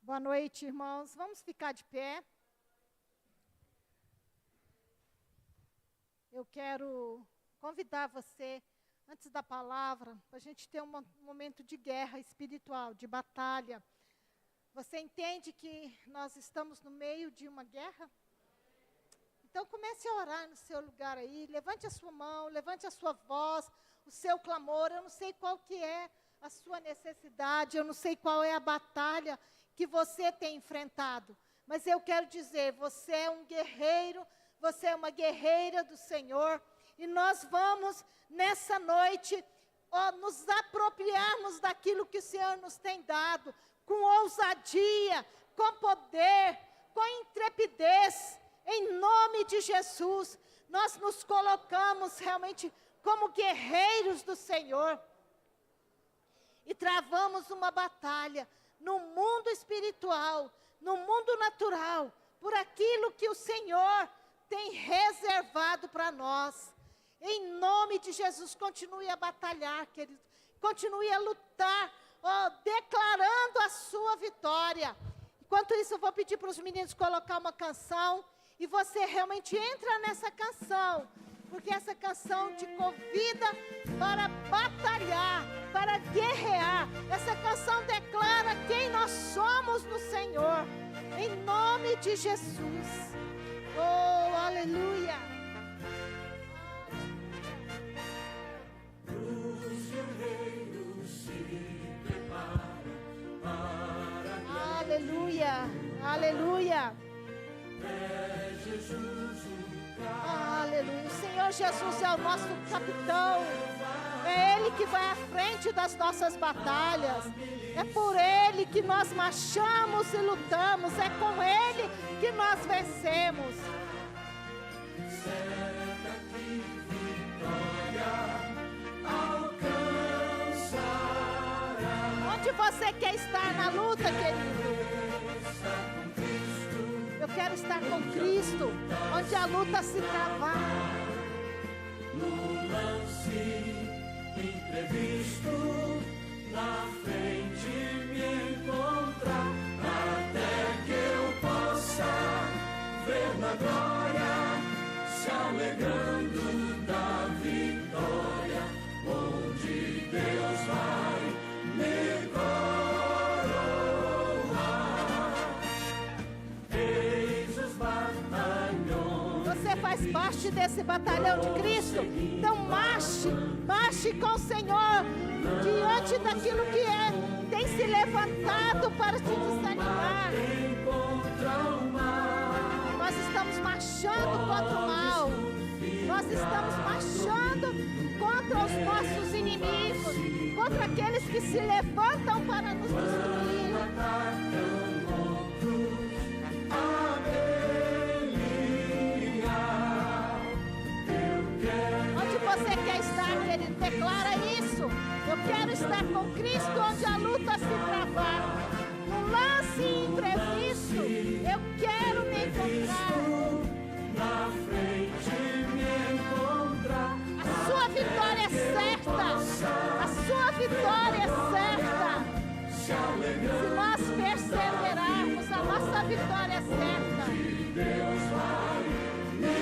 Boa noite, irmãos. Vamos ficar de pé. Eu quero convidar você, antes da palavra, para a gente ter um momento de guerra espiritual, de batalha. Você entende que nós estamos no meio de uma guerra? Então comece a orar no seu lugar aí, levante a sua mão, levante a sua voz, o seu clamor. Eu não sei qual que é a sua necessidade, eu não sei qual é a batalha que você tem enfrentado, mas eu quero dizer, você é um guerreiro, você é uma guerreira do Senhor, e nós vamos nessa noite nos apropriarmos daquilo que o Senhor nos tem dado, com ousadia, com poder, com intrepidez, em nome de Jesus. Nós nos colocamos realmente como guerreiros do Senhor, e travamos uma batalha no mundo espiritual, no mundo natural, por aquilo que o Senhor tem reservado para nós. Em nome de Jesus, continue a batalhar, querido. Continue a lutar, declarando a sua vitória. Enquanto isso, eu vou pedir para os meninos colocar uma canção, e você realmente entra nessa canção, porque essa canção te convida para batalhar, para guerrear. Essa canção declara quem nós somos no Senhor, em nome de Jesus. Oh, aleluia! Os guerreiros se preparam para aleluia, aleluia! É Jesus o Aleluia. O Senhor Jesus é o nosso capitão. É Ele que vai à frente das nossas batalhas. É por Ele que nós marchamos e lutamos. É com Ele que nós vencemos. certa que vitória alcançará. Onde você quer estar na luta, querido? Eu quero estar com Cristo, onde a luta se travar. No lance imprevisto, na frente me encontrar, até que eu possa ver na glória, se alegrando da vitória, onde Deus vai me faz parte desse batalhão de Cristo. Então marche com o Senhor diante daquilo que tem se levantado para te desanimar. Nós estamos marchando contra o mal. Nós estamos marchando contra os nossos inimigos, contra aqueles que se levantam para nos destruir. Você quer estar, querido? Declara isso. Eu quero estar com Cristo onde a luta se travar. No lance imprevisto, eu quero me encontrar. Na frente me encontrar. A sua vitória é certa. A sua vitória é certa. Se nós perseverarmos, a nossa vitória é certa. Deus vai me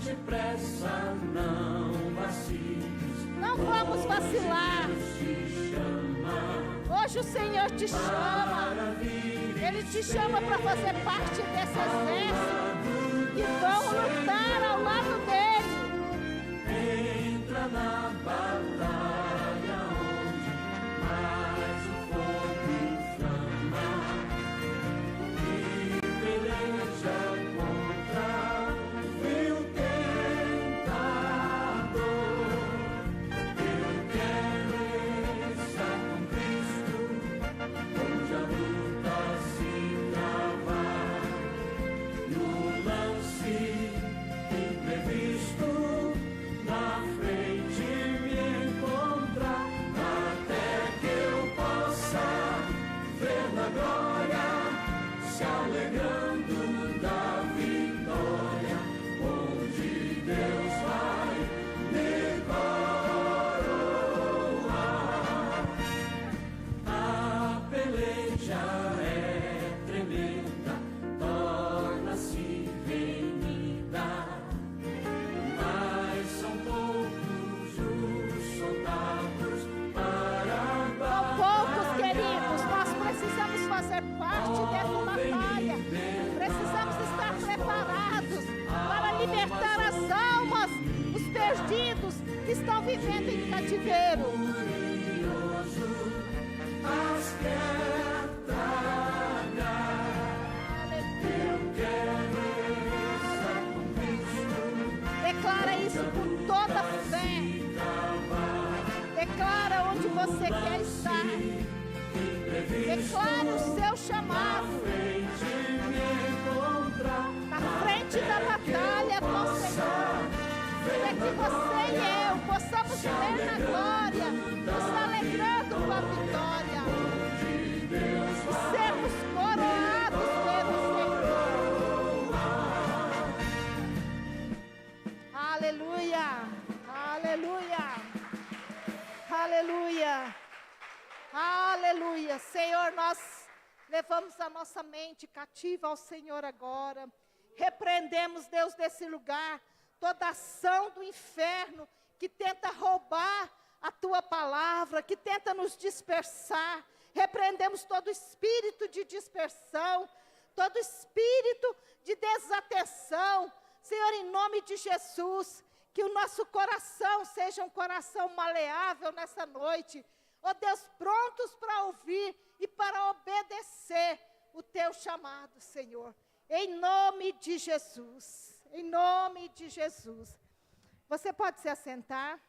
depressa, não vaciles. Não vamos vacilar. Hoje o Senhor te chama. Ele te chama para fazer parte desse exército que vão lutar ao lado dele. Entra na batalha onde mais o fogo inflama e peleja contra imprevisto, na frente estão vivendo em cativeiro. As quer tragar. Eu quero estar com Cristo. Declara isso com toda a fé. Declara onde você quer estar. Declara o seu chamado. Na frente da batalha com o Senhor. Para que você e eu possamos ver na glória, nos alegrando com a vitória. E sermos coroados pelo Senhor. Aleluia, aleluia, aleluia, aleluia. Senhor, nós levamos a nossa mente cativa ao Senhor agora. Repreendemos, Deus, desse lugar, toda ação do inferno que tenta roubar a tua palavra, que tenta nos dispersar. Repreendemos todo espírito de dispersão, todo espírito de desatenção. Senhor, em nome de Jesus, que o nosso coração seja um coração maleável nessa noite. Ó Deus, prontos para ouvir e para obedecer o teu chamado, Senhor. Em nome de Jesus, em nome de Jesus. Você pode se assentar.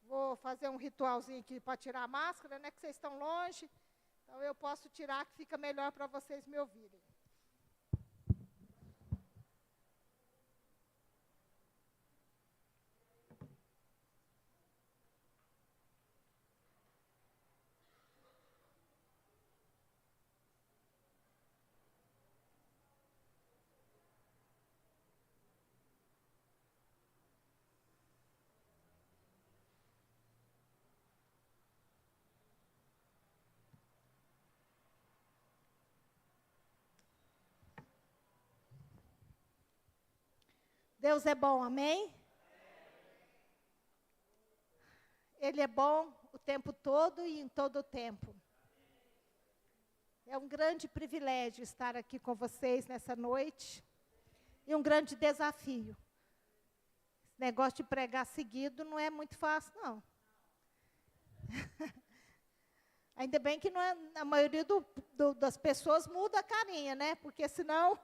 Vou fazer um ritualzinho aqui para tirar a máscara, né? Que vocês estão longe. Então eu posso tirar, que fica melhor para vocês me ouvirem. Deus é bom, amém? Ele é bom o tempo todo e em todo o tempo. É um grande privilégio estar aqui com vocês nessa noite. E um grande desafio. Esse negócio de pregar seguido não é muito fácil, não. Ainda bem que não é, a maioria das pessoas muda a carinha, né? Porque senão...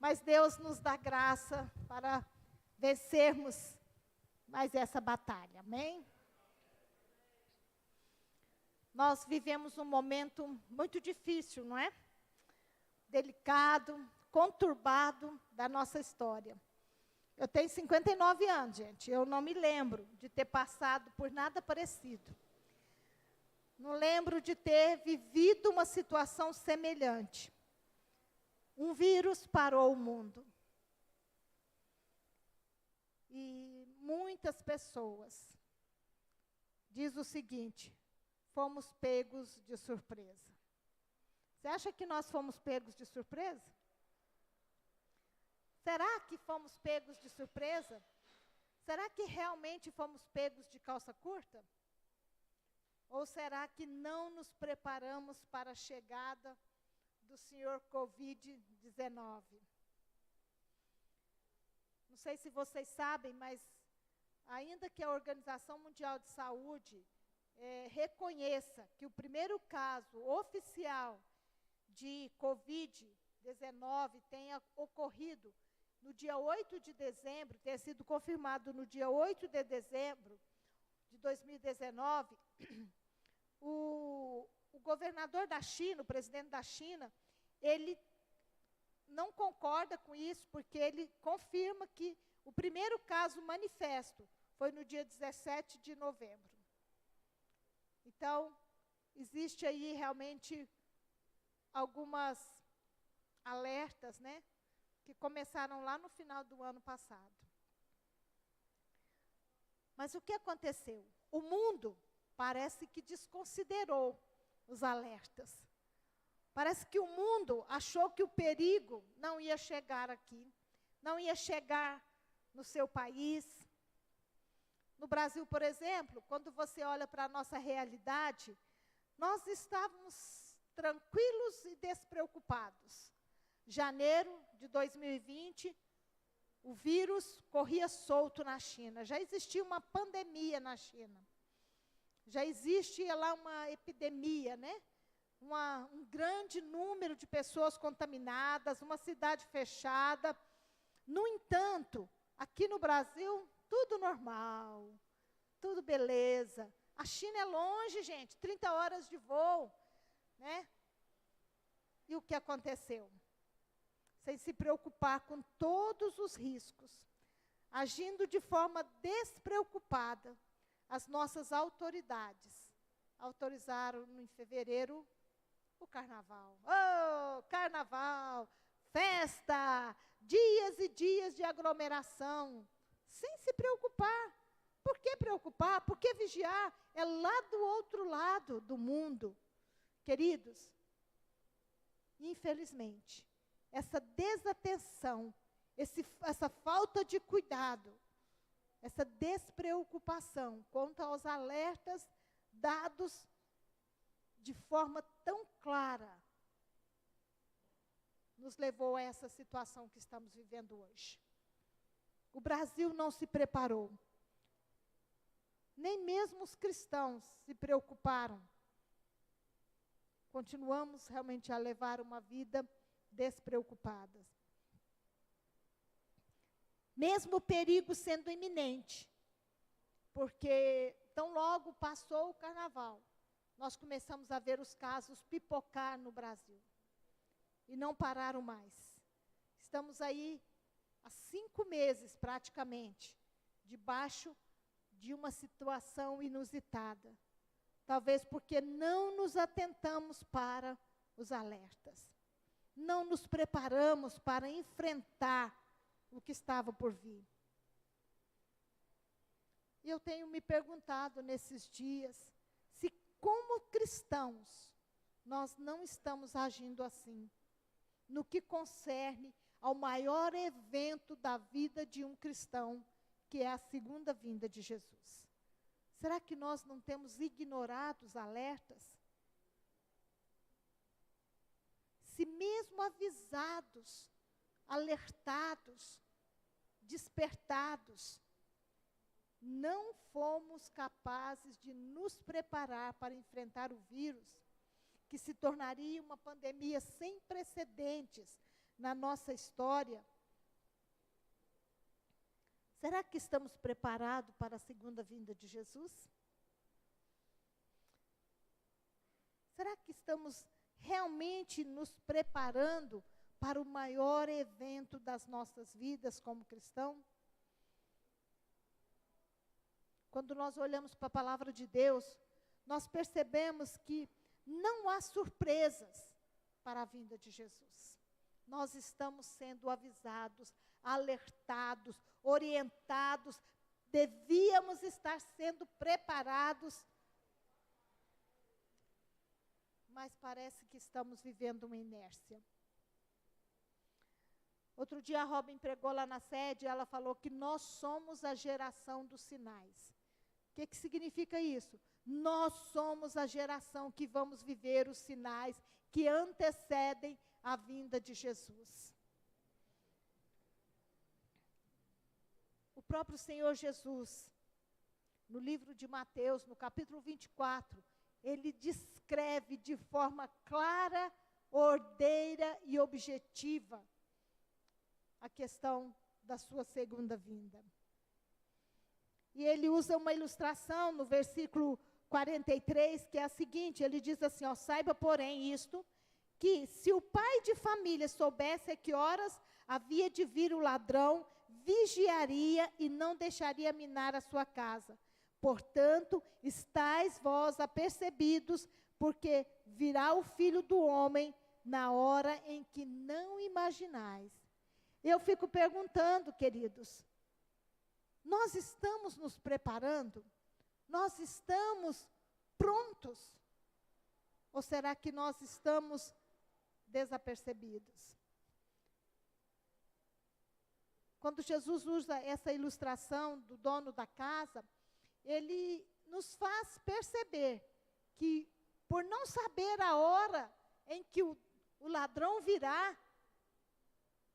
Mas Deus nos dá graça para vencermos mais essa batalha, amém? Nós vivemos um momento muito difícil, não é? Delicado, conturbado da nossa história. Eu tenho 59 anos, gente. Eu não me lembro de ter passado por nada parecido. Não lembro de ter vivido uma situação semelhante. Um vírus parou o mundo. E muitas pessoas diz o seguinte: fomos pegos de surpresa. Você acha que nós fomos pegos de surpresa? Será que fomos pegos de surpresa? Será que realmente fomos pegos de calça curta? Ou será que não nos preparamos para a chegada do Senhor Covid-19? Não sei se vocês sabem, mas ainda que a Organização Mundial de Saúde reconheça que o primeiro caso oficial de Covid-19 tenha ocorrido no dia 8 de dezembro, ter sido confirmado no dia 8 de dezembro de 2019, o governador da China, o presidente da China, ele não concorda com isso, porque ele confirma que o primeiro caso manifesto foi no dia 17 de novembro. Então, existe aí realmente algumas alertas, né, que começaram lá no final do ano passado. Mas o que aconteceu? O mundo parece que desconsiderou os alertas. Parece que o mundo achou que o perigo não ia chegar aqui, não ia chegar no seu país. No Brasil, por exemplo, quando você olha para a nossa realidade, nós estávamos tranquilos e despreocupados. Janeiro de 2020, o vírus corria solto na China. Já existia uma pandemia na China. Já existia lá uma epidemia, né? Um grande número de pessoas contaminadas, uma cidade fechada. No entanto, aqui no Brasil, tudo normal, tudo beleza. A China é longe, gente, 30 horas de voo, né? E o que aconteceu? Sem se preocupar com todos os riscos, agindo de forma despreocupada, as nossas autoridades autorizaram em fevereiro o carnaval. Oh, carnaval, festa, dias e dias de aglomeração, sem se preocupar. Por que preocupar? Por que vigiar? É lá do outro lado do mundo. Queridos, infelizmente, essa desatenção, essa falta de cuidado, essa despreocupação quanto aos alertas dados de forma tão clara, nos levou a essa situação que estamos vivendo hoje. O Brasil não se preparou. Nem mesmo os cristãos se preocuparam. Continuamos realmente a levar uma vida despreocupada. Mesmo o perigo sendo iminente, porque tão logo passou o carnaval, nós começamos a ver os casos pipocar no Brasil. E não pararam mais. Estamos aí há 5 meses, praticamente, debaixo de uma situação inusitada. Talvez porque não nos atentamos para os alertas. Não nos preparamos para enfrentar o que estava por vir. E eu tenho me perguntado nesses dias, se como cristãos, nós não estamos agindo assim, no que concerne ao maior evento da vida de um cristão, que é a segunda vinda de Jesus. Será que nós não temos ignorado os alertas? Se mesmo avisados, alertados, despertados, não fomos capazes de nos preparar para enfrentar o vírus, que se tornaria uma pandemia sem precedentes na nossa história, será que estamos preparados para a segunda vinda de Jesus? Será que estamos realmente nos preparando para o maior evento das nossas vidas como cristão? Quando nós olhamos para a palavra de Deus, nós percebemos que não há surpresas para a vinda de Jesus. Nós estamos sendo avisados, alertados, orientados, devíamos estar sendo preparados, mas parece que estamos vivendo uma inércia. Outro dia a Robin pregou lá na sede, ela falou que nós somos a geração dos sinais. O que significa isso? Nós somos a geração que vamos viver os sinais que antecedem a vinda de Jesus. O próprio Senhor Jesus, no livro de Mateus, no capítulo 24, ele descreve de forma clara, ordeira e objetiva a questão da sua segunda vinda. E ele usa uma ilustração no versículo 43, que é a seguinte, ele diz assim, ó, saiba, porém, isto, que se o pai de família soubesse a que horas havia de vir o ladrão, vigiaria e não deixaria minar a sua casa. Portanto, estáis vós apercebidos, porque virá o Filho do Homem na hora em que não imaginais. Eu fico perguntando, queridos, nós estamos nos preparando? Nós estamos prontos? Ou será que nós estamos desapercebidos? Quando Jesus usa essa ilustração do dono da casa, ele nos faz perceber que, por não saber a hora em que o ladrão virá,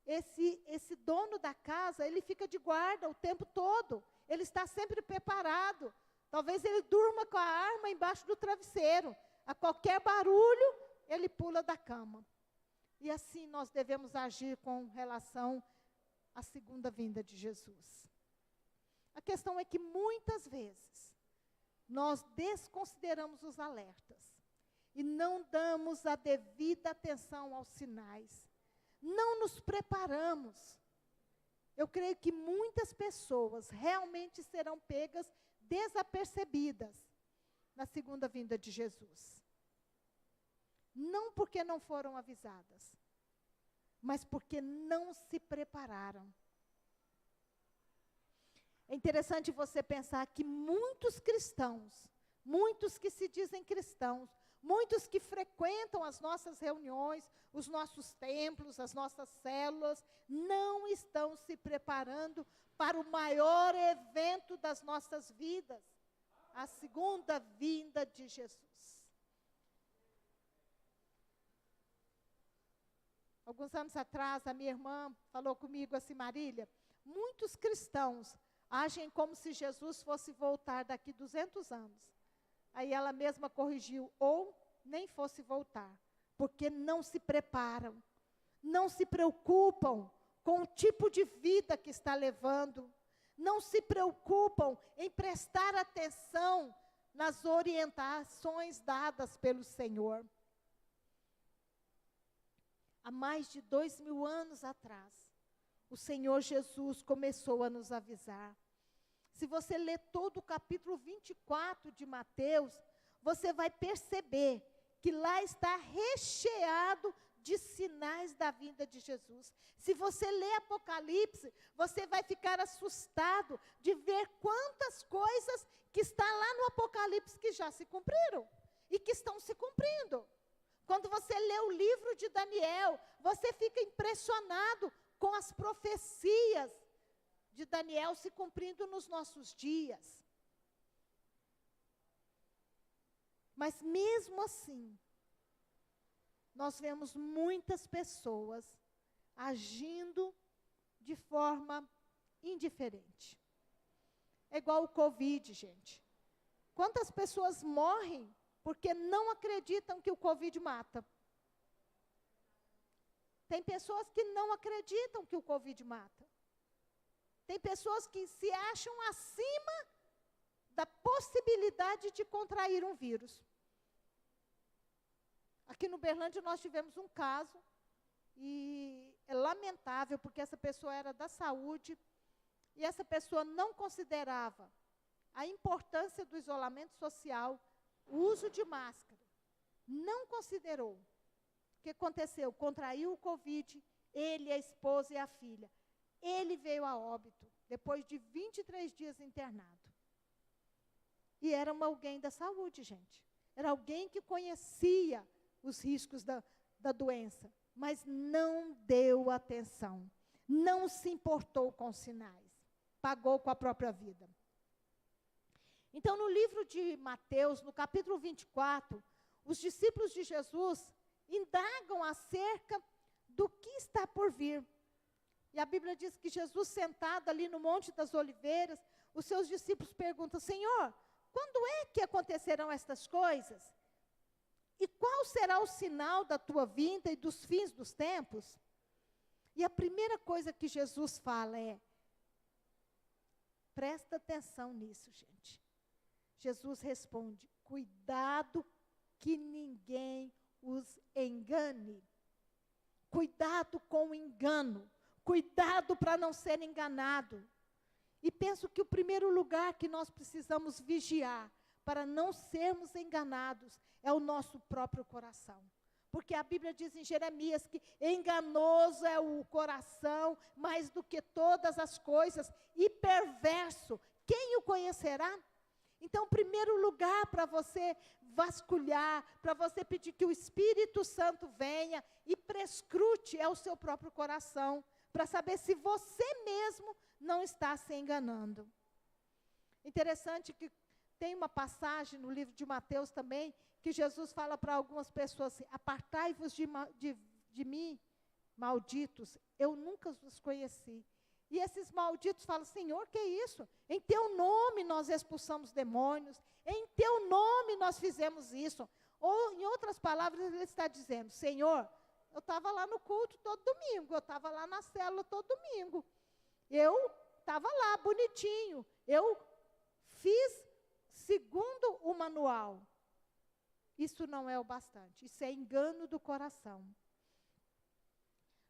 esse dono da casa, ele fica de guarda o tempo todo. Ele está sempre preparado. Talvez ele durma com a arma embaixo do travesseiro. A qualquer barulho, ele pula da cama. E assim nós devemos agir com relação à segunda vinda de Jesus. A questão é que muitas vezes nós desconsideramos os alertas e não damos a devida atenção aos sinais. Não nos preparamos. Eu creio que muitas pessoas realmente serão pegas desapercebidas na segunda vinda de Jesus. Não porque não foram avisadas, mas porque não se prepararam. É interessante você pensar que muitos cristãos, muitos que se dizem cristãos, muitos que frequentam as nossas reuniões, os nossos templos, as nossas células, não estão se preparando para o maior evento das nossas vidas, a segunda vinda de Jesus. Alguns anos atrás, a minha irmã falou comigo assim, Marília, muitos cristãos agem como se Jesus fosse voltar daqui 200 anos. Aí ela mesma corrigiu, ou nem fosse voltar, porque não se preparam, não se preocupam com o tipo de vida que está levando, não se preocupam em prestar atenção nas orientações dadas pelo Senhor. Há mais de 2000 anos atrás, o Senhor Jesus começou a nos avisar. Se você ler todo o capítulo 24 de Mateus, você vai perceber que lá está recheado de sinais da vinda de Jesus. Se você ler Apocalipse, você vai ficar assustado de ver quantas coisas que está lá no Apocalipse que já se cumpriram e que estão se cumprindo. Quando você lê o livro de Daniel, você fica impressionado com as profecias de Daniel se cumprindo nos nossos dias. Mas mesmo assim, nós vemos muitas pessoas agindo de forma indiferente. É igual o Covid, gente. Quantas pessoas morrem porque não acreditam que o Covid mata? Tem pessoas que não acreditam que o Covid mata. Tem pessoas que se acham acima da possibilidade de contrair um vírus. Aqui no Berlândia nós tivemos um caso, e é lamentável, porque essa pessoa era da saúde, e essa pessoa não considerava a importância do isolamento social, o uso de máscara. Não considerou. O que aconteceu? Contraiu o Covid, ele, a esposa e a filha. Ele veio a óbito, depois de 23 dias internado. E era alguém da saúde, gente. Era alguém que conhecia os riscos da doença, mas não deu atenção, não se importou com os sinais, pagou com a própria vida. Então, no livro de Mateus, no capítulo 24, os discípulos de Jesus indagam acerca do que está por vir. E a Bíblia diz que Jesus, sentado ali no Monte das Oliveiras, os seus discípulos perguntam, Senhor, quando é que acontecerão estas coisas? E qual será o sinal da tua vinda e dos fins dos tempos? E a primeira coisa que Jesus fala é, presta atenção nisso, gente. Jesus responde, cuidado que ninguém os engane. Cuidado com o engano. Cuidado para não ser enganado. E penso que o primeiro lugar que nós precisamos vigiar para não sermos enganados é o nosso próprio coração. Porque a Bíblia diz em Jeremias que enganoso é o coração mais do que todas as coisas e perverso. Quem o conhecerá? Então, o primeiro lugar para você vasculhar, para você pedir que o Espírito Santo venha e prescrute é o seu próprio coração, para saber se você mesmo não está se enganando. Interessante que tem uma passagem no livro de Mateus também, que Jesus fala para algumas pessoas assim, apartai-vos de mim, malditos, eu nunca os conheci. E esses malditos falam, Senhor, que é isso? Em teu nome nós expulsamos demônios, em teu nome nós fizemos isso. Ou, em outras palavras, ele está dizendo, Senhor, eu estava lá no culto todo domingo, eu estava lá na célula todo domingo. Eu estava lá, bonitinho. Eu fiz segundo o manual. Isso não é o bastante, isso é engano do coração.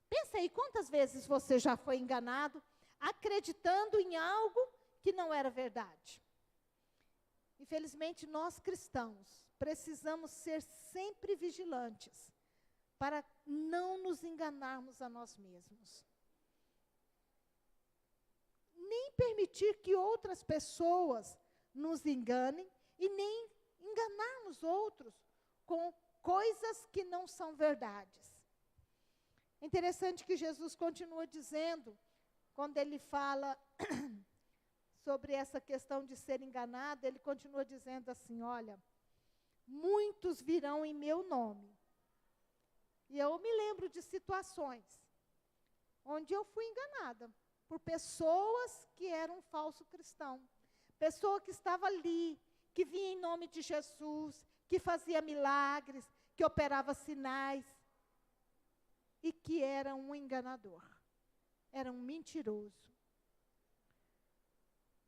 Pensa aí, quantas vezes você já foi enganado, acreditando em algo que não era verdade? Infelizmente, nós cristãos precisamos ser sempre vigilantes para não nos enganarmos a nós mesmos. Nem permitir que outras pessoas nos enganem e nem enganarmos outros com coisas que não são verdades. É interessante que Jesus continua dizendo, quando ele fala sobre essa questão de ser enganado, ele continua dizendo assim, olha, muitos virão em meu nome. E eu me lembro de situações onde eu fui enganada por pessoas que eram falso cristão. Pessoa que estava ali, que vinha em nome de Jesus, que fazia milagres, que operava sinais, e que era um enganador, era um mentiroso.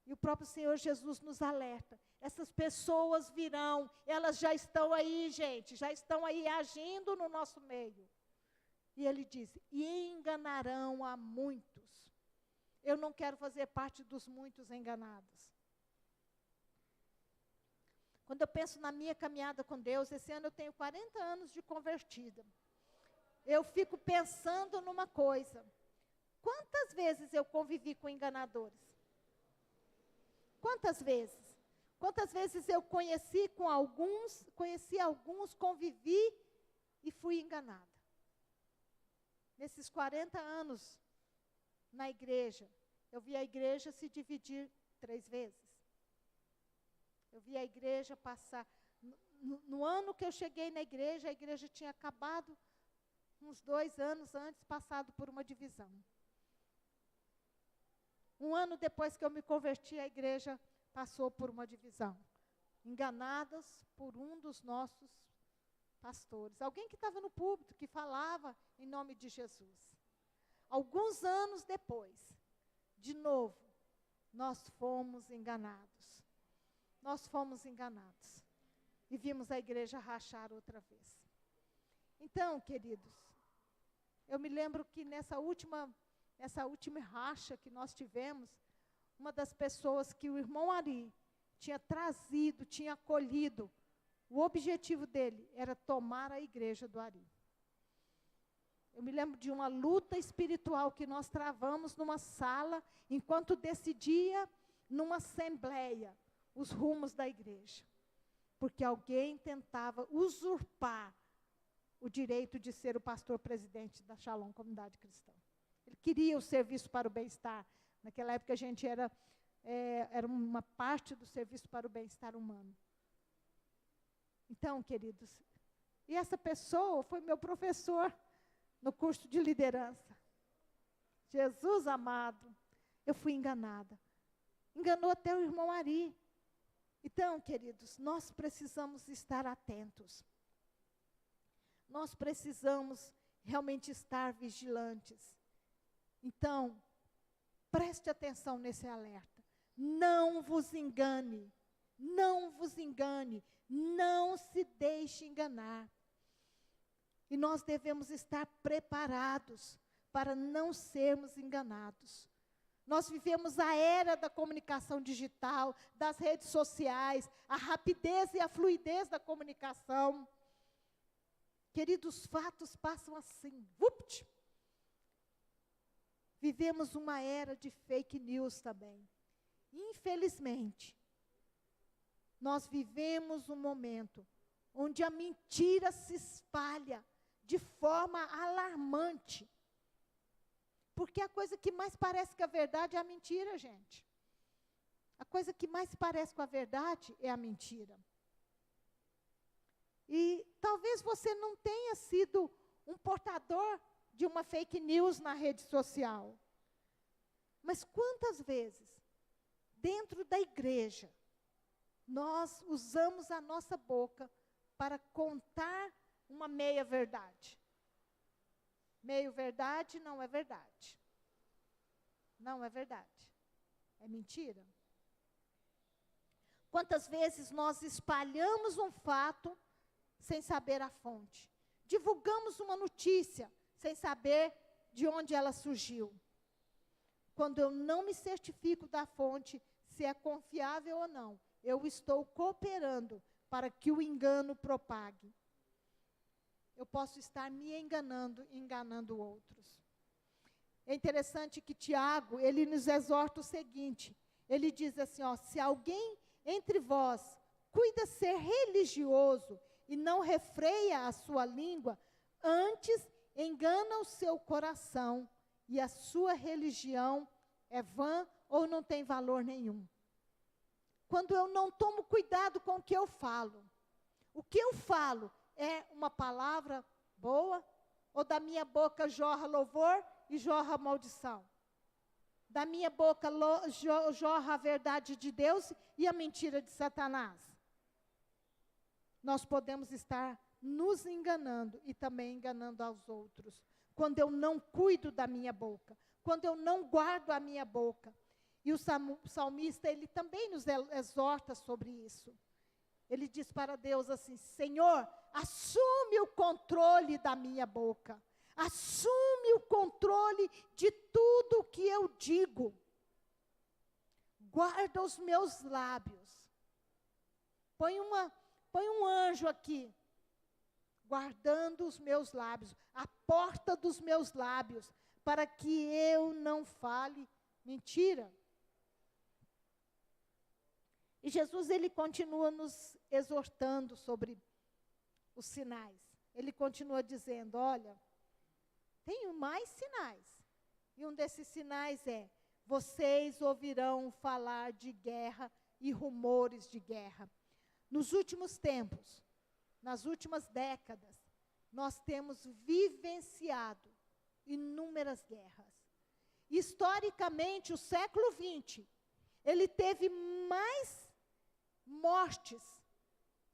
E o próprio Senhor Jesus nos alerta, essas pessoas virão, elas já estão aí, gente, já estão aí agindo no nosso meio. E ele diz, e enganarão a muitos. Eu não quero fazer parte dos muitos enganados. Quando eu penso na minha caminhada com Deus, esse ano eu tenho 40 anos de convertida. Eu fico pensando numa coisa. Quantas vezes eu convivi com enganadores? Quantas vezes? Quantas vezes eu conheci alguns, convivi e fui enganada? Nesses 40 anos na igreja, eu vi a igreja se dividir 3 vezes. Eu vi a igreja passar. No ano que eu cheguei na igreja, a igreja tinha acabado, uns 2 anos antes, passado por uma divisão. Um ano depois que eu me converti, a igreja passou por uma divisão. Enganadas por um dos nossos pastores. Alguém que estava no púlpito, que falava em nome de Jesus. Alguns anos depois, de novo, nós fomos enganados. Nós fomos enganados. E vimos a igreja rachar outra vez. Então, queridos, eu me lembro que nessa última racha que nós tivemos, uma das pessoas que o irmão Ari tinha trazido, tinha acolhido, o objetivo dele era tomar a igreja do Ari. Eu me lembro de uma luta espiritual que nós travamos numa sala, enquanto decidia numa assembleia os rumos da igreja. Porque alguém tentava usurpar o direito de ser o pastor-presidente da Shalom Comunidade Cristã. Ele queria o serviço para o bem-estar. Naquela época a gente era uma parte do serviço para o bem-estar humano. Então, queridos, e essa pessoa foi meu professor no curso de liderança. Jesus amado, eu fui enganada. Enganou até o irmão Ari. Então, queridos, nós precisamos estar atentos. Nós precisamos realmente estar vigilantes. Então, preste atenção nesse alerta. Não vos engane. Não vos engane. Não se deixe enganar. E nós devemos estar preparados para não sermos enganados. Nós vivemos a era da comunicação digital, das redes sociais, a rapidez e a fluidez da comunicação. Queridos, fatos passam assim, vupt. Vivemos uma era de fake news também. Infelizmente, nós vivemos um momento onde a mentira se espalha de forma alarmante. Porque a coisa que mais parece com a verdade é a mentira, gente. A coisa que mais parece com a verdade é a mentira. E talvez você não tenha sido um portador de uma fake news na rede social. Mas quantas vezes, dentro da igreja, nós usamos a nossa boca para contar uma meia-verdade? Meio-verdade não é verdade. Não é verdade. É mentira. Quantas vezes nós espalhamos um fato sem saber a fonte? Divulgamos uma notícia sem saber de onde ela surgiu. Quando eu não me certifico da fonte, se é confiável ou não, eu estou cooperando para que o engano propague. Eu posso estar me enganando outros. É interessante que Tiago, ele nos exorta o seguinte, ele diz assim, ó, se alguém entre vós cuida ser religioso e não refreia a sua língua, antes engana o seu coração e a sua religião é vã ou não tem valor nenhum. Quando eu não tomo cuidado com o que eu falo é uma palavra boa ou da minha boca jorra louvor e jorra maldição? Da minha boca jorra a verdade de Deus e a mentira de Satanás? Nós podemos estar nos enganando e também enganando aos outros. Quando eu não cuido da minha boca, quando eu não guardo a minha boca. E o salmista, ele também nos exorta sobre isso. Ele diz para Deus assim, Senhor, assume o controle da minha boca. Assume o controle de tudo o que eu digo. Guarda os meus lábios. Põe um anjo aqui, guardando os meus lábios, a porta dos meus lábios, para que eu não fale mentira. E Jesus, ele continua nos exortando sobre os sinais. Ele continua dizendo, olha, tenho mais sinais. E um desses sinais é, vocês ouvirão falar de guerra e rumores de guerra. Nos últimos tempos, nas últimas décadas, nós temos vivenciado inúmeras guerras. Historicamente, o século XX, ele teve mais mortes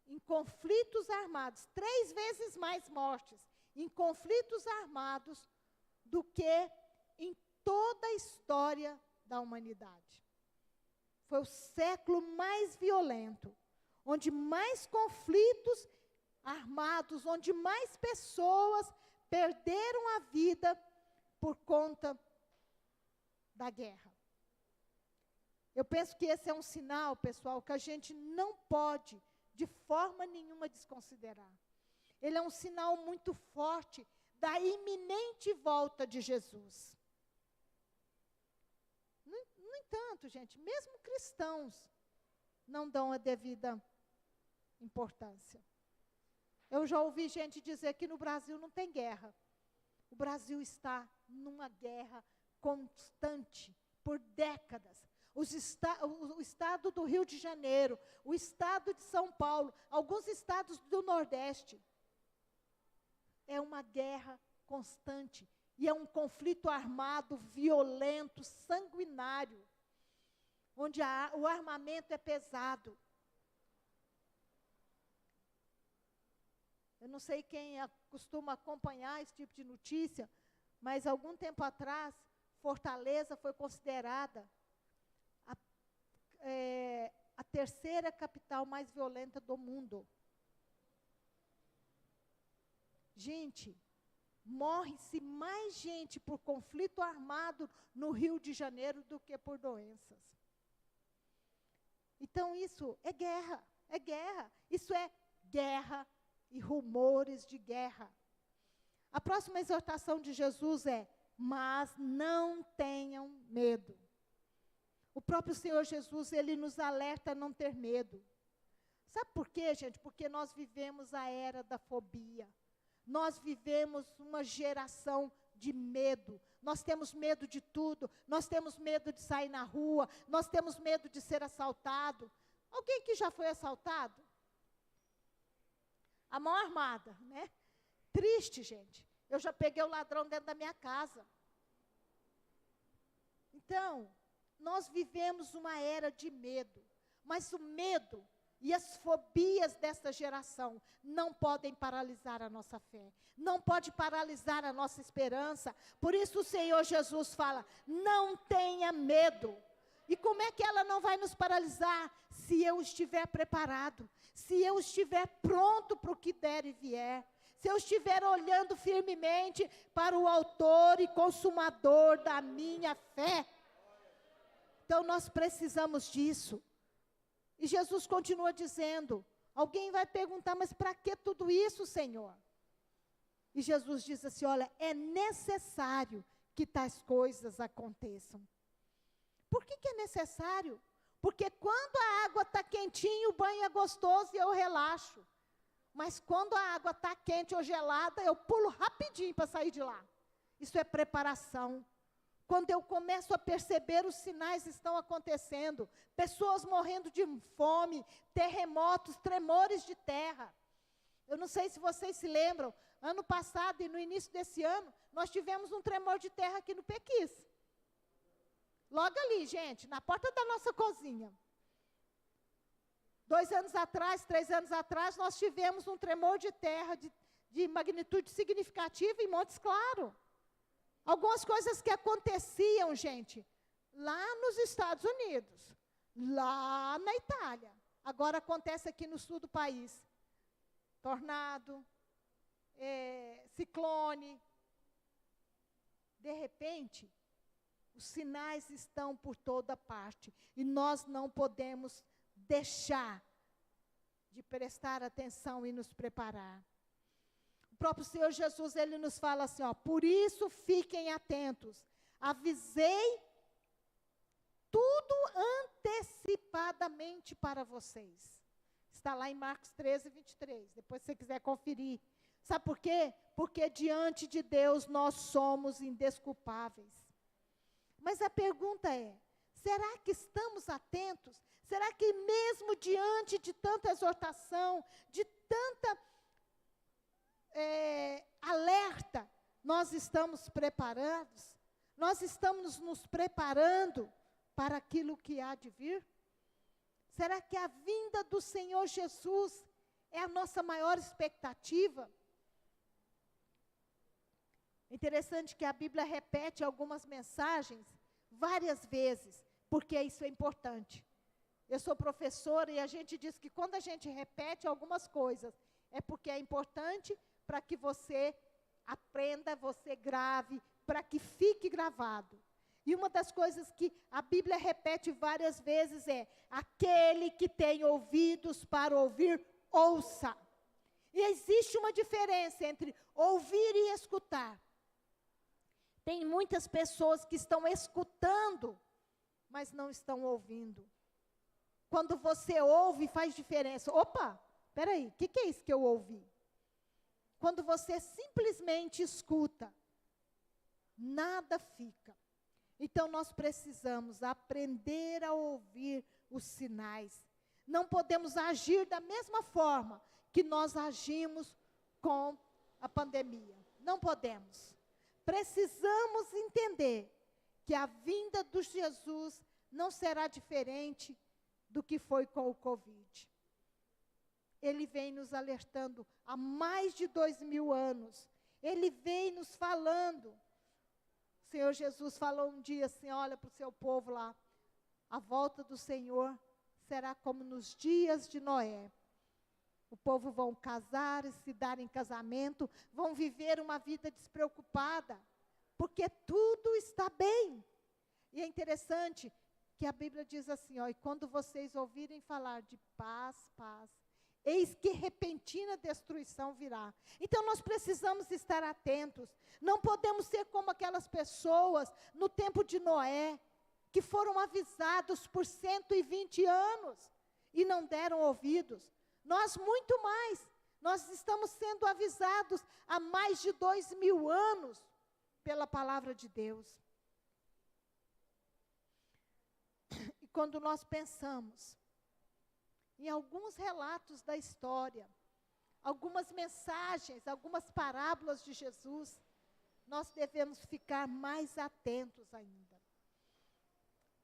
em conflitos armados, 3 vezes mais mortes em conflitos armados do que em toda a história da humanidade. Foi o século mais violento, onde mais conflitos armados, onde mais pessoas perderam a vida por conta da guerra. Eu penso que esse é um sinal, pessoal, que a gente não pode, de forma nenhuma, desconsiderar. Ele é um sinal muito forte da iminente volta de Jesus. No entanto, gente, mesmo cristãos não dão a devida importância. Eu já ouvi gente dizer que no Brasil não tem guerra. O Brasil está numa guerra constante, por décadas. O estado do Rio de Janeiro, o estado de São Paulo, alguns estados do Nordeste. É uma guerra constante. E é um conflito armado, violento, sanguinário, onde o armamento é pesado. Eu não sei quem costuma acompanhar esse tipo de notícia, mas algum tempo atrás, Fortaleza foi considerada a terceira capital mais violenta do mundo. Gente, morre-se mais gente por conflito armado no Rio de Janeiro do que por doenças. Então isso é guerra, é guerra. Isso é guerra e rumores de guerra. A próxima exortação de Jesus é, mas não tenham medo. O próprio Senhor Jesus, ele nos alerta a não ter medo. Sabe por quê, gente? Porque nós vivemos a era da fobia. Nós vivemos uma geração de medo. Nós temos medo de tudo. Nós temos medo de sair na rua. Nós temos medo de ser assaltado. Alguém que já foi assaltado? A mão armada, né? Triste, gente. Eu já peguei o ladrão dentro da minha casa. Então, nós vivemos uma era de medo. Mas o medo e as fobias desta geração não podem paralisar a nossa fé. Não pode paralisar a nossa esperança. Por isso o Senhor Jesus fala, não tenha medo. E como é que ela não vai nos paralisar? Se eu estiver preparado, se eu estiver pronto para o que der e vier, se eu estiver olhando firmemente para o autor e consumador da minha fé. Então nós precisamos disso. E Jesus continua dizendo, alguém vai perguntar, mas para que tudo isso, Senhor? E Jesus diz assim, olha, é necessário que tais coisas aconteçam. Por que é necessário? Porque quando a água está quentinha, o banho é gostoso e eu relaxo. Mas quando a água está quente ou gelada, eu pulo rapidinho para sair de lá. Isso é preparação. Quando eu começo a perceber os sinais estão acontecendo, pessoas morrendo de fome, terremotos, tremores de terra. Eu não sei se vocês se lembram, ano passado e no início desse ano, nós tivemos um tremor de terra aqui no Pequis. Logo ali, gente, na porta da nossa cozinha. 2 anos atrás, 3 anos atrás, nós tivemos um tremor de terra de magnitude significativa em Montes Claros. Algumas coisas que aconteciam, gente, lá nos Estados Unidos, lá na Itália. Agora acontece aqui no sul do país. Tornado, ciclone. De repente, os sinais estão por toda parte. E nós não podemos deixar de prestar atenção e nos preparar. O próprio Senhor Jesus, Ele nos fala assim, ó, por isso fiquem atentos, avisei tudo antecipadamente para vocês. Está lá em Marcos 13, 23, depois se você quiser conferir. Sabe por quê? Porque diante de Deus nós somos indesculpáveis. Mas a pergunta é, será que estamos atentos? Será que mesmo diante de tanta exortação, de tanta alerta, nós estamos preparados? Nós estamos nos preparando para aquilo que há de vir? Será que a vinda do Senhor Jesus é a nossa maior expectativa? É interessante que a Bíblia repete algumas mensagens várias vezes, porque isso é importante. Eu sou professora e a gente diz que quando a gente repete algumas coisas, é porque é importante para que você aprenda, você grave, para que fique gravado. E uma das coisas que a Bíblia repete várias vezes é, aquele que tem ouvidos para ouvir, ouça. E existe uma diferença entre ouvir e escutar. Tem muitas pessoas que estão escutando, mas não estão ouvindo. Quando você ouve, faz diferença. Opa, espera aí, o que é isso que eu ouvi? Quando você simplesmente escuta, nada fica. Então, nós precisamos aprender a ouvir os sinais. Não podemos agir da mesma forma que nós agimos com a pandemia. Não podemos. Precisamos entender que a vinda de Jesus não será diferente do que foi com o Covid. Ele vem nos alertando há mais de 2000 anos. Ele vem nos falando. O Senhor Jesus falou um dia assim, olha para o seu povo lá, a volta do Senhor será como nos dias de Noé. O povo vão casar, se dar em casamento, vão viver uma vida despreocupada, porque tudo está bem. E é interessante que a Bíblia diz assim, ó, e quando vocês ouvirem falar de paz, paz, eis que repentina destruição virá. Então nós precisamos estar atentos. Não podemos ser como aquelas pessoas no tempo de Noé, que foram avisados por 120 anos e não deram ouvidos. Nós muito mais. Nós estamos sendo avisados há mais de 2000 anos pela palavra de Deus. E quando nós pensamos em alguns relatos da história, algumas mensagens, algumas parábolas de Jesus, nós devemos ficar mais atentos ainda.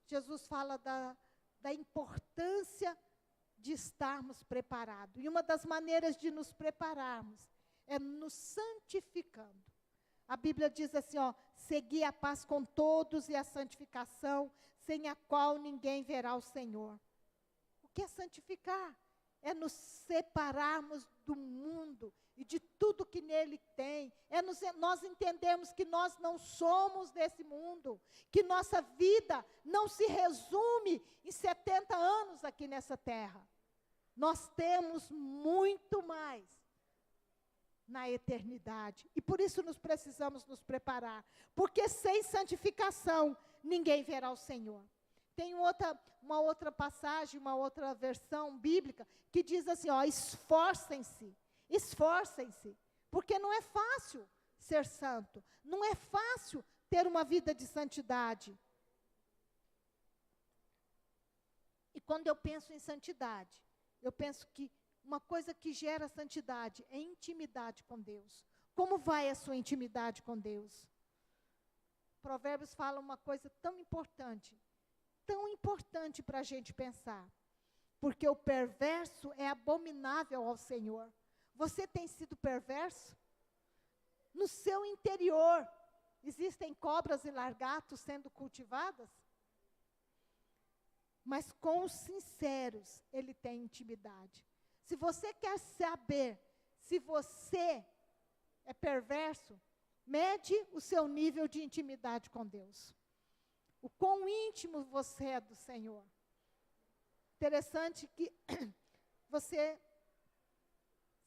Jesus fala da importância de estarmos preparados. E uma das maneiras de nos prepararmos é nos santificando. A Bíblia diz assim, ó, segui a paz com todos e a santificação, sem a qual ninguém verá o Senhor. O que é santificar? É nos separarmos do mundo e de tudo que nele tem. Nós entendemos que nós não somos desse mundo, que nossa vida não se resume em 70 anos aqui nessa terra. Nós temos muito mais na eternidade. E por isso nós precisamos nos preparar. Porque sem santificação, ninguém verá o Senhor. Tem uma outra passagem, uma outra versão bíblica, que diz assim, ó, esforcem-se, porque não é fácil ser santo, não é fácil ter uma vida de santidade. E quando eu penso em santidade, eu penso que uma coisa que gera santidade é intimidade com Deus. Como vai a sua intimidade com Deus? Provérbios fala uma coisa tão importante para a gente pensar. Porque o perverso é abominável ao Senhor. Você tem sido perverso? No seu interior, existem cobras e largatos sendo cultivadas? Mas com os sinceros, ele tem intimidade. Se você quer saber se você é perverso, mede o seu nível de intimidade com Deus. O quão íntimo você é do Senhor. Interessante que você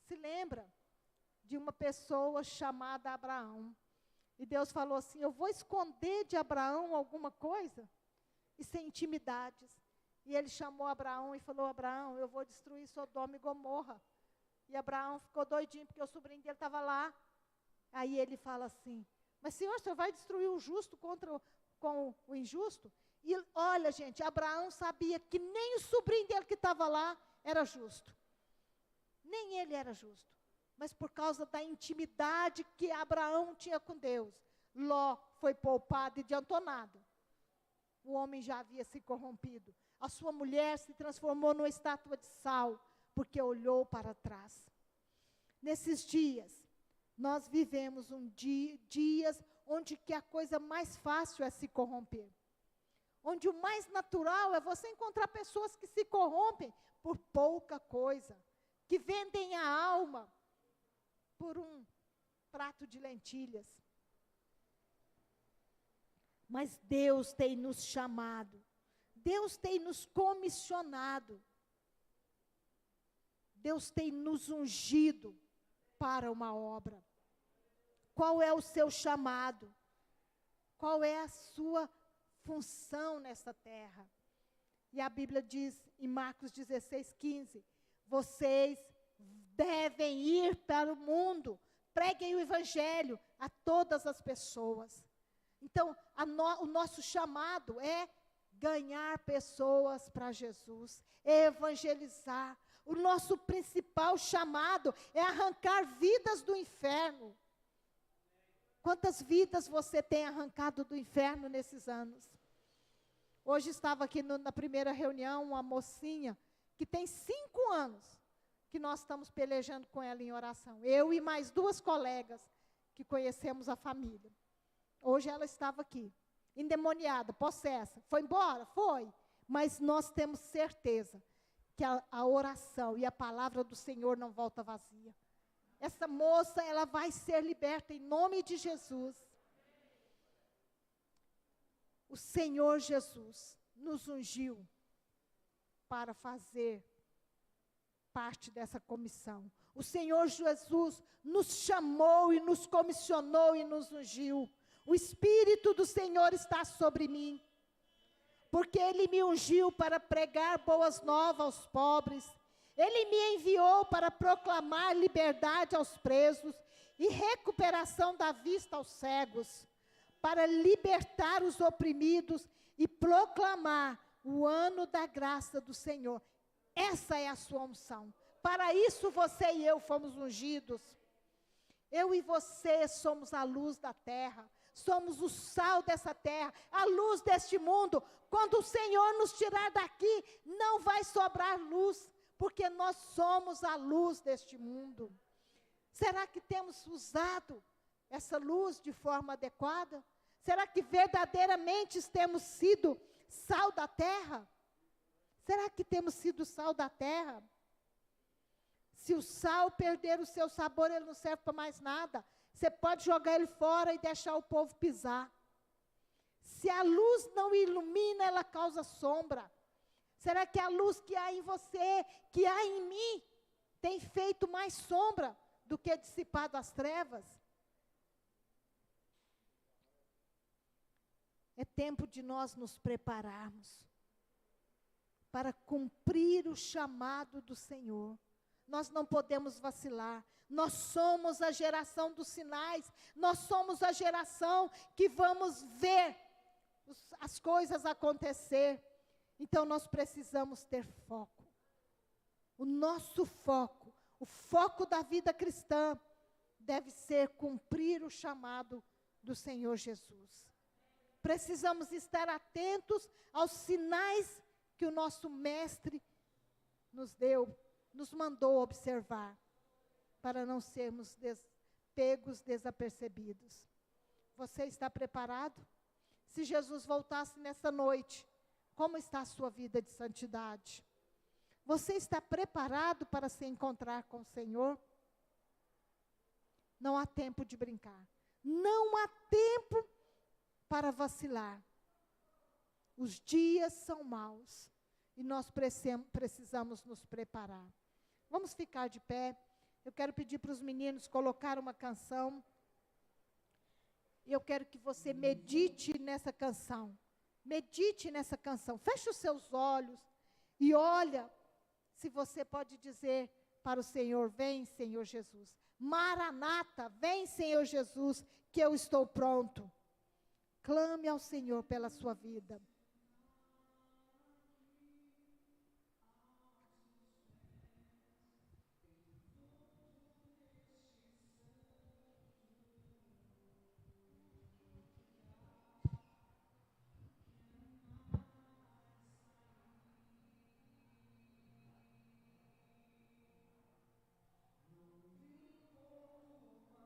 se lembra de uma pessoa chamada Abraão. E Deus falou assim, eu vou esconder de Abraão alguma coisa? E sem intimidades. E ele chamou Abraão e falou, Abraão, eu vou destruir Sodoma e Gomorra. E Abraão ficou doidinho, porque o sobrinho dele estava lá. Aí ele fala assim, mas Senhor, o Senhor vai destruir o justo com o injusto? E olha, gente, Abraão sabia que nem o sobrinho dele que estava lá era justo. Nem ele era justo. Mas por causa da intimidade que Abraão tinha com Deus, Ló foi poupado e adiantou nada. O homem já havia se corrompido. A sua mulher se transformou numa estátua de sal, porque olhou para trás. Nesses dias, nós vivemos dias onde que a coisa mais fácil é se corromper. Onde o mais natural é você encontrar pessoas que se corrompem por pouca coisa, que vendem a alma por um prato de lentilhas. Mas Deus tem nos chamado, Deus tem nos comissionado, Deus tem nos ungido para uma obra. Qual é o seu chamado? Qual é a sua função nessa terra? E a Bíblia diz em Marcos 16:15, vocês devem ir para o mundo, preguem o evangelho a todas as pessoas. Então, o nosso chamado é ganhar pessoas para Jesus, é evangelizar. O nosso principal chamado é arrancar vidas do inferno. Quantas vidas você tem arrancado do inferno nesses anos? Hoje estava aqui na primeira reunião uma mocinha que tem 5 anos que nós estamos pelejando com ela em oração. Eu e mais 2 colegas que conhecemos a família. Hoje ela estava aqui, endemoniada, possessa. Foi embora? Foi. Mas nós temos certeza que a oração e a palavra do Senhor não volta vazia. Essa moça, ela vai ser liberta em nome de Jesus. O Senhor Jesus nos ungiu para fazer parte dessa comissão. O Senhor Jesus nos chamou e nos comissionou e nos ungiu. O Espírito do Senhor está sobre mim, porque Ele me ungiu para pregar boas novas aos pobres. Ele me enviou para proclamar liberdade aos presos e recuperação da vista aos cegos, para libertar os oprimidos e proclamar o ano da graça do Senhor. Essa é a sua unção. Para isso você e eu fomos ungidos. Eu e você somos a luz da terra, somos o sal dessa terra, a luz deste mundo. Quando o Senhor nos tirar daqui, não vai sobrar luz, porque nós somos a luz deste mundo. Será que temos usado essa luz de forma adequada? Será que verdadeiramente temos sido sal da terra? Será que temos sido sal da terra? Se o sal perder o seu sabor, ele não serve para mais nada. Você pode jogar ele fora e deixar o povo pisar. Se a luz não ilumina, ela causa sombra. Será que a luz que há em você, que há em mim, tem feito mais sombra do que dissipado as trevas? É tempo de nós nos prepararmos para cumprir o chamado do Senhor. Nós não podemos vacilar. Nós somos a geração dos sinais. Nós somos a geração que vamos ver as coisas acontecer. Então nós precisamos ter foco. O nosso foco, o foco da vida cristã, deve ser cumprir o chamado do Senhor Jesus. Precisamos estar atentos aos sinais que o nosso mestre nos deu, nos mandou observar, para não sermos pegos desapercebidos. Você está preparado? Se Jesus voltasse nessa noite, como está a sua vida de santidade? Você está preparado para se encontrar com o Senhor? Não há tempo de brincar. Não há tempo para vacilar. Os dias são maus e nós precisamos nos preparar. Vamos ficar de pé. Eu quero pedir para os meninos colocar uma canção. Eu quero que você medite nessa canção. Medite nessa canção. Feche os seus olhos e olha se você pode dizer para o Senhor: vem, Senhor Jesus. Maranata, vem, Senhor Jesus, que eu estou pronto. Clame ao Senhor pela sua vida.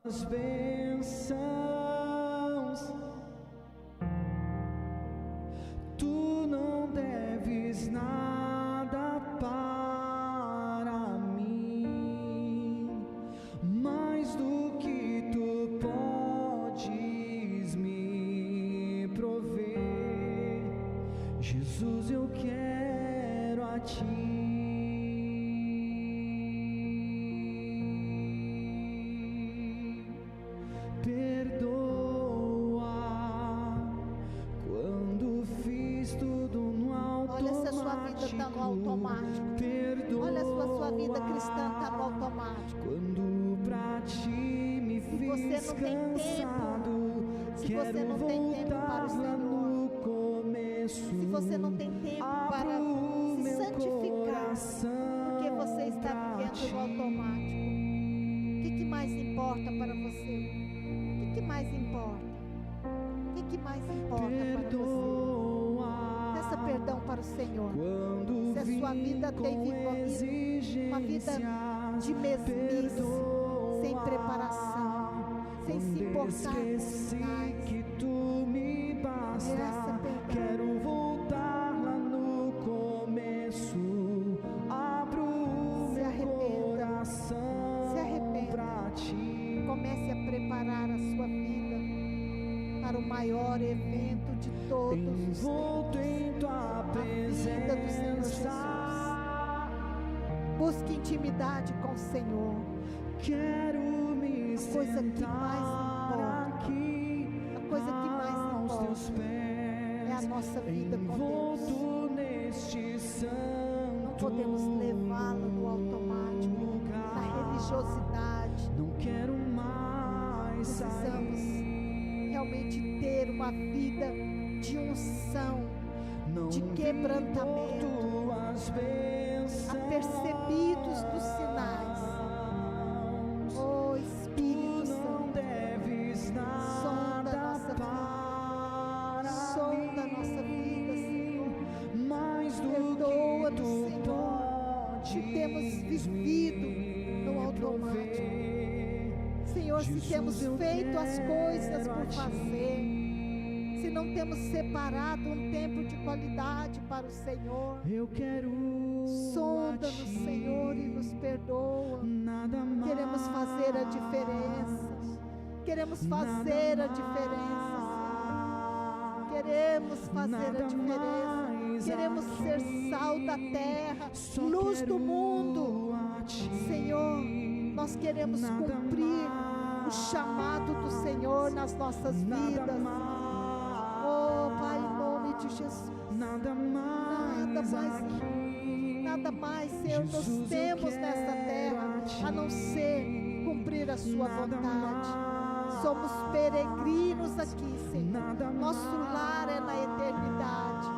As bênçãos, tu não deves nada para mim, mais do que tu podes me prover. Jesus, eu quero a ti. Automático. Olha se a sua vida cristã está no automático. Quando pra ti me fiz cansado, se você não tem tempo para o Senhor, se você não tem tempo para se santificar, porque você está vivendo no automático, o que mais importa para você? O que mais importa? O que mais importa para você? Peça perdão para o Senhor. Se a sua vida tem vivido uma vida de mesmice, sem preparação, sem se importar com sinais, que tu me basta. Quero voltar lá no começo. Abro o meu coração pra ti. Comece a preparar a sua vida para o maior evento de todos os tempos, em tua presença do Senhor Jesus. Busque intimidade com o Senhor. Quero me a coisa que mais importa, a coisa que mais importa é a nossa vida com Deus. Não podemos levá-la no automático, na religiosidade. Não quero mais precisamos realmente ter uma vida de unção, de quebrantamento, apercebidos dos sinais. Oh Espírito Santo, vivido no automático. Senhor, se temos feito as coisas por fazer, se não temos separado um tempo de qualidade para o Senhor, sonda-nos, Senhor, e nos perdoa. Queremos fazer a diferença. Queremos fazer a diferença. Queremos fazer a diferença. Queremos ser sal da terra, luz do mundo. Senhor, nós queremos cumprir o chamado do Senhor nas nossas vidas. Oh, Pai, em nome de Jesus. Nada mais, Senhor, nós temos nessa terra a não ser cumprir a sua vontade. Somos peregrinos aqui, Senhor. Nosso lar é na eternidade.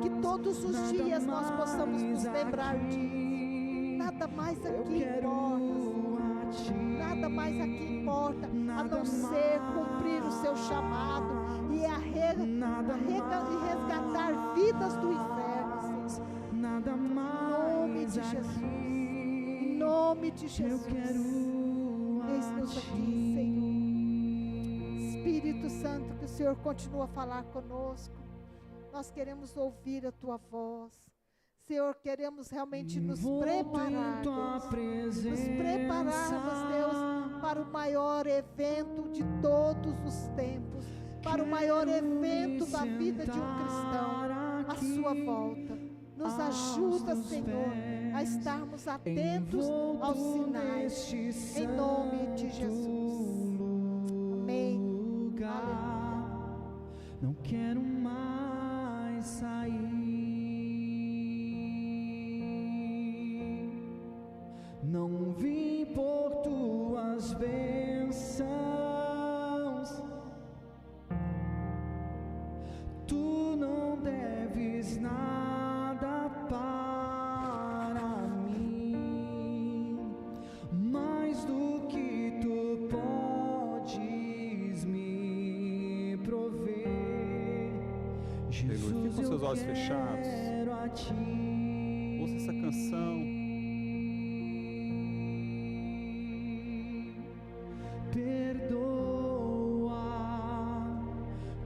Que todos os dias nós possamos nos lembrar disso. Nada mais aqui importa. Nada mais aqui importa a não ser cumprir o seu chamado e resgatar vidas do inferno, Senhor. Em nome de Jesus. Em nome de Jesus. Eis-nos aqui, Senhor. Espírito Santo, que o Senhor continua a falar conosco. Nós queremos ouvir a Tua voz. Senhor, queremos realmente nos preparar, Deus. Nos prepararmos, Deus, para o maior evento de todos os tempos. Para o maior evento da vida de um cristão, a sua volta. Nos ajuda, Senhor, a estarmos atentos aos sinais. Em nome de Jesus. Amém. Não quero mais sair. Não vim por tuas bênçãos. Tu não deves nada para mim, mais do que tu podes me prover. Jesus, fique com seus olhos fechados. Ouça essa canção. Perdoa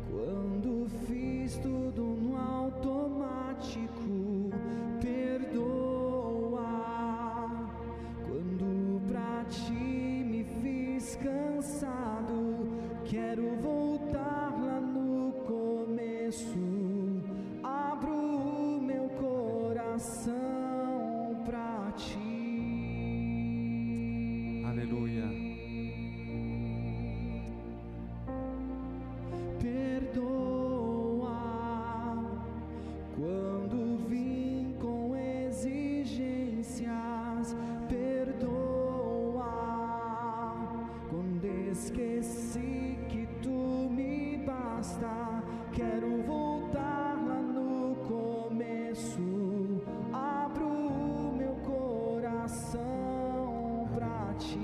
quando fiz tudo no automático. Perdoa quando pra ti me fiz cansado. Quero voltar lá no começo. Abro o meu coração pra ti. Aleluia. Perdoa quando vim com exigências. Perdoa quando esqueci que tu me basta. Quero voltar lá no começo. Abro o meu coração pra ti.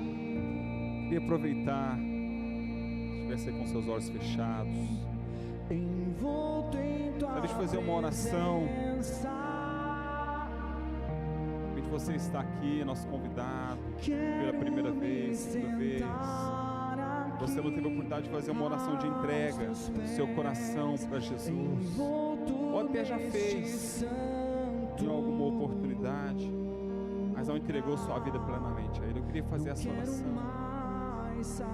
Queria aproveitar, se estivesse com seus olhos fechados, talvez fazer uma oração. De você está aqui, nosso convidado, pela primeira vez, segunda vez. Você não teve a oportunidade de fazer uma oração de entrega do seu coração para Jesus, ou até já fez em alguma oportunidade, mas não entregou sua vida plenamente a Ele. Eu queria fazer essa oração.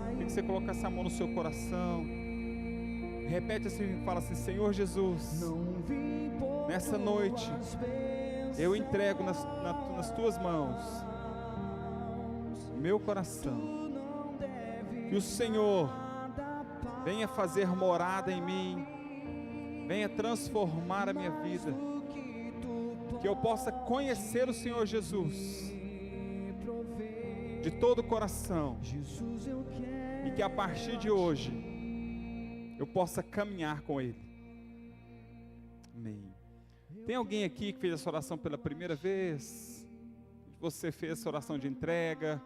Queria que você colocasse a mão no seu coração. Repete assim, fala assim: Senhor Jesus, nessa noite eu entrego nas tuas mãos meu coração. Que o Senhor venha fazer morada em mim, venha transformar a minha vida, que eu possa conhecer o Senhor Jesus de todo o coração, e que a partir de hoje eu possa caminhar com Ele. Amém. Tem alguém aqui que fez essa oração pela primeira vez? Você fez essa oração de entrega?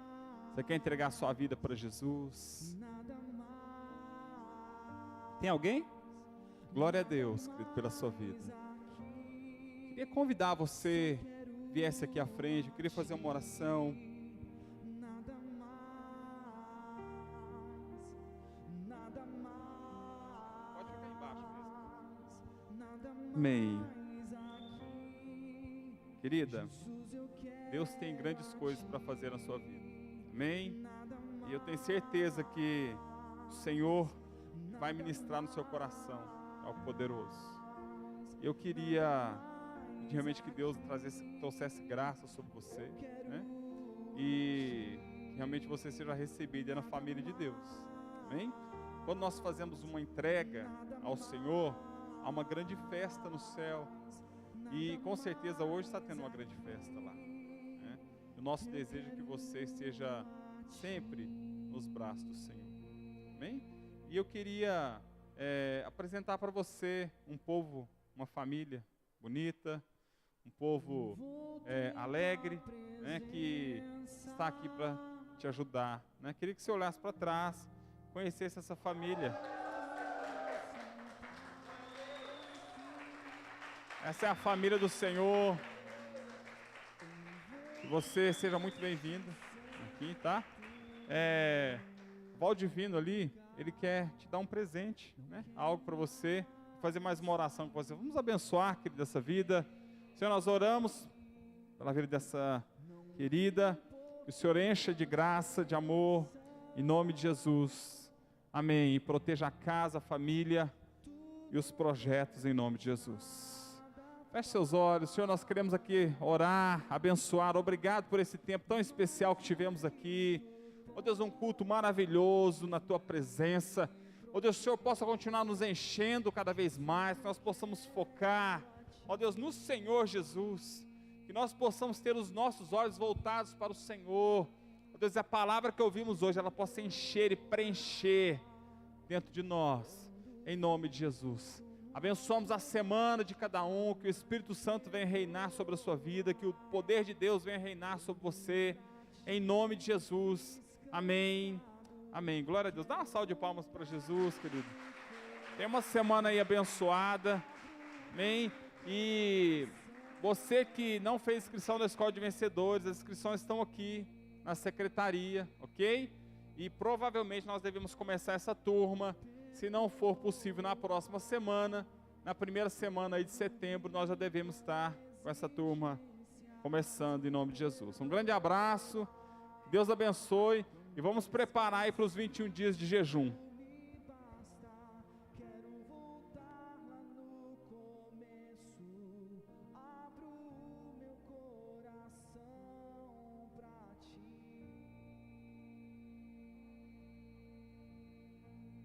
Você quer entregar a sua vida para Jesus? Tem alguém? Glória a Deus, querido, pela sua vida. Queria convidar você, viesse aqui à frente. Eu queria fazer uma oração. Amém. Querida, Deus tem grandes coisas para fazer na sua vida. Amém? E eu tenho certeza que o Senhor vai ministrar no seu coração, algo poderoso. Eu queria realmente que Deus trouxesse graça sobre você, né? E que realmente você seja recebido na família de Deus. Amém? Quando nós fazemos uma entrega ao Senhor, há uma grande festa no céu. E com certeza hoje está tendo uma grande festa lá, né? O nosso desejo é que você esteja sempre nos braços do Senhor. Amém? E eu queria apresentar para você um povo, uma família bonita, um povo alegre, né, que está aqui para te ajudar, né? Queria que você olhasse para trás, conhecesse essa família. Essa é a família do Senhor. Que você seja muito bem-vindo aqui, tá? O Valdivino ali, ele quer te dar um presente, né? Algo para você, fazer mais uma oração com você. Vamos abençoar, querida, essa vida. Senhor, nós oramos pela vida dessa querida, que o Senhor encha de graça, de amor, em nome de Jesus. Amém. E proteja a casa, a família e os projetos em nome de Jesus. Feche seus olhos. Senhor, nós queremos aqui orar, abençoar. Obrigado por esse tempo tão especial que tivemos aqui. Ó Deus, um culto maravilhoso na Tua presença. Ó Deus, o Senhor possa continuar nos enchendo cada vez mais, que nós possamos focar, ó Deus, no Senhor Jesus. Que nós possamos ter os nossos olhos voltados para o Senhor. Ó Deus, a palavra que ouvimos hoje, ela possa encher e preencher dentro de nós, em nome de Jesus. Abençoamos a semana de cada um, que o Espírito Santo venha reinar sobre a sua vida, que o poder de Deus venha reinar sobre você, em nome de Jesus. Amém. Amém. Glória a Deus. Dá uma salva de palmas para Jesus, querido. Tem uma semana aí abençoada. Amém. E você que não fez inscrição na Escola de Vencedores, as inscrições estão aqui na secretaria, ok? E provavelmente nós devemos começar essa turma. Se não for possível na próxima semana, na primeira semana aí de setembro, nós já devemos estar com essa turma começando em nome de Jesus. Um grande abraço, Deus abençoe e vamos preparar aí para os 21 dias de jejum.